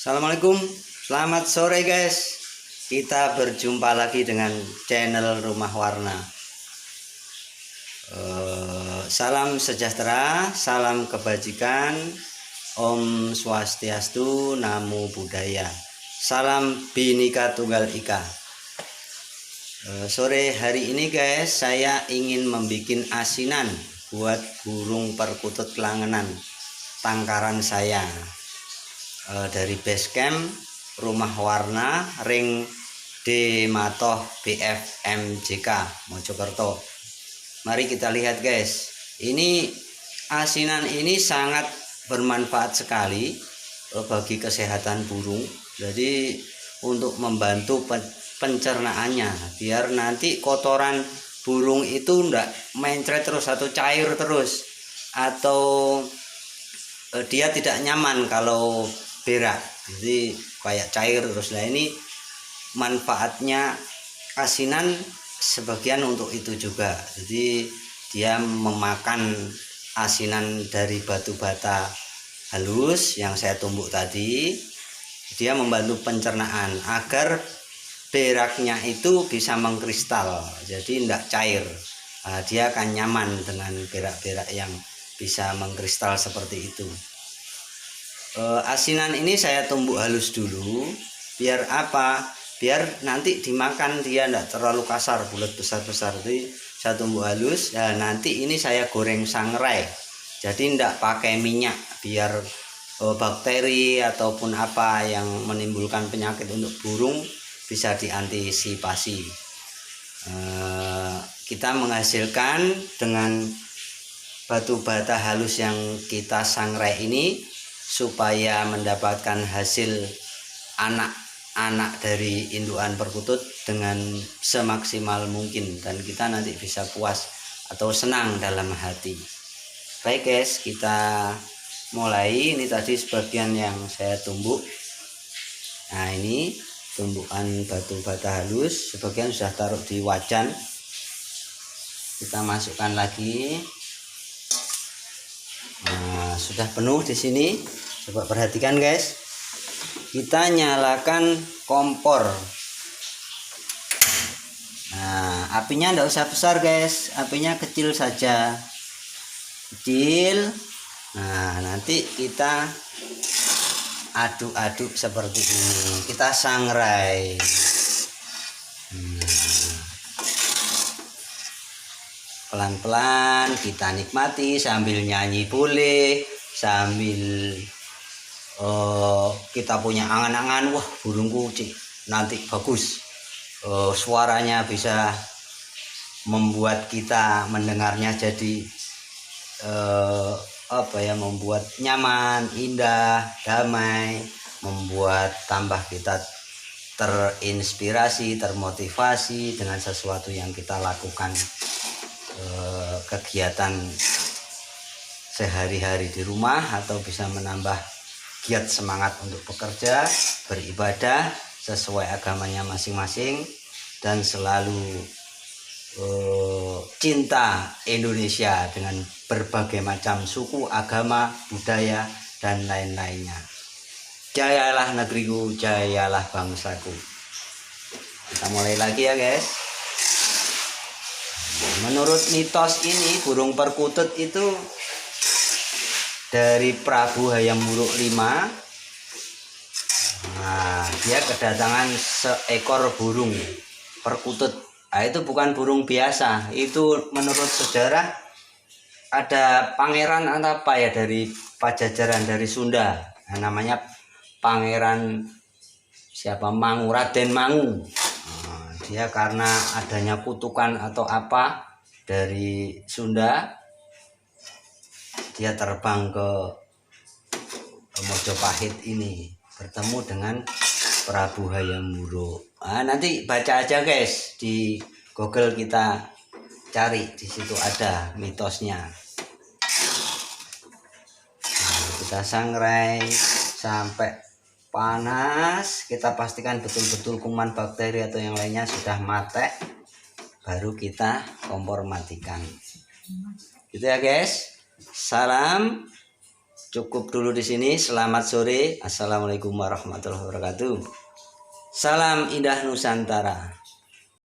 Assalamualaikum, selamat sore guys. Kita berjumpa lagi dengan channel Rumah Warna. Salam sejahtera, salam kebajikan, Om Swastiastu, Namo Buddhaya, salam Bhinneka Tunggal Ika. Sore hari ini guys, saya ingin membuat asinan buat burung perkutut langenan tangkaran saya. Dari base camp Rumah Warna Ring D Matoh BFMJK Mojokerto. Mari kita lihat guys, ini asinan ini sangat bermanfaat sekali bagi kesehatan burung. Jadi untuk membantu pencernaannya, biar nanti kotoran burung itu enggak mencret terus atau cair terus, atau dia tidak nyaman kalau berak, jadi kayak cair terus. Nah, ini manfaatnya asinan sebagian untuk itu juga. Jadi dia memakan asinan dari batu bata halus yang saya tumbuk tadi. Dia membantu pencernaan agar beraknya itu bisa mengkristal, jadi tidak cair. Nah, dia akan nyaman dengan berak-berak yang bisa mengkristal seperti itu. Asinan ini saya tumbuk halus dulu, biar apa? Biar nanti dimakan dia tidak terlalu kasar, bulat besar-besar. Jadi saya tumbuk halus. Nah, nanti ini saya goreng sangrai, jadi tidak pakai minyak, biar bakteri ataupun apa yang menimbulkan penyakit untuk burung bisa diantisipasi. Kita menghasilkan dengan batu bata halus yang kita sangrai ini supaya mendapatkan hasil anak-anak dari indukan perkutut dengan semaksimal mungkin, dan kita nanti bisa puas atau senang dalam hati. Baik guys, kita mulai. Ini tadi sebagian yang saya tumbuk. Nah, ini tumbukan batu bata halus, sebagian sudah taruh di wajan. Kita masukkan lagi. Nah, sudah penuh di sini. Coba perhatikan guys. Kita nyalakan kompor. Nah, apinya tidak usah besar guys, apinya kecil saja, kecil. Nah, nanti kita aduk-aduk seperti ini, kita sangrai. Pelan-pelan kita nikmati, sambil nyanyi boleh, sambil kita punya angan-angan, wah burungku nanti bagus, suaranya bisa membuat kita mendengarnya jadi membuat nyaman, indah, damai, membuat tambah kita terinspirasi, termotivasi dengan sesuatu yang kita lakukan, kegiatan sehari-hari di rumah, atau bisa menambah giat semangat untuk bekerja, beribadah sesuai agamanya masing-masing, dan selalu cinta Indonesia dengan berbagai macam suku, agama, budaya, dan lain-lainnya. Jayalah negeriku, jayalah bangsaku. Kita mulai lagi ya guys. Menurut mitos ini, burung perkutut itu dari Prabu Hayam Wuruk V. Nah, dia kedatangan seekor burung perkutut. Nah, itu bukan burung biasa. Itu menurut sejarah ada pangeran atau apa ya dari Pajajaran, dari Sunda. Nah, namanya Pangeran siapa? Mangu, Raden Mangu. Nah, dia karena adanya kutukan atau apa dari Sunda, dia terbang ke Mojopahit ini, bertemu dengan Prabu Hayam Wuruk. Nah, nanti baca aja guys di Google, kita cari, di situ ada mitosnya. Nah, kita sangrai sampai panas, kita pastikan betul-betul kuman, bakteri atau yang lainnya sudah mati, baru kita kompor matikan. Gitu ya guys. Salam cukup dulu di sini. Selamat sore. Assalamualaikum warahmatullahi wabarakatuh. Salam indah Nusantara.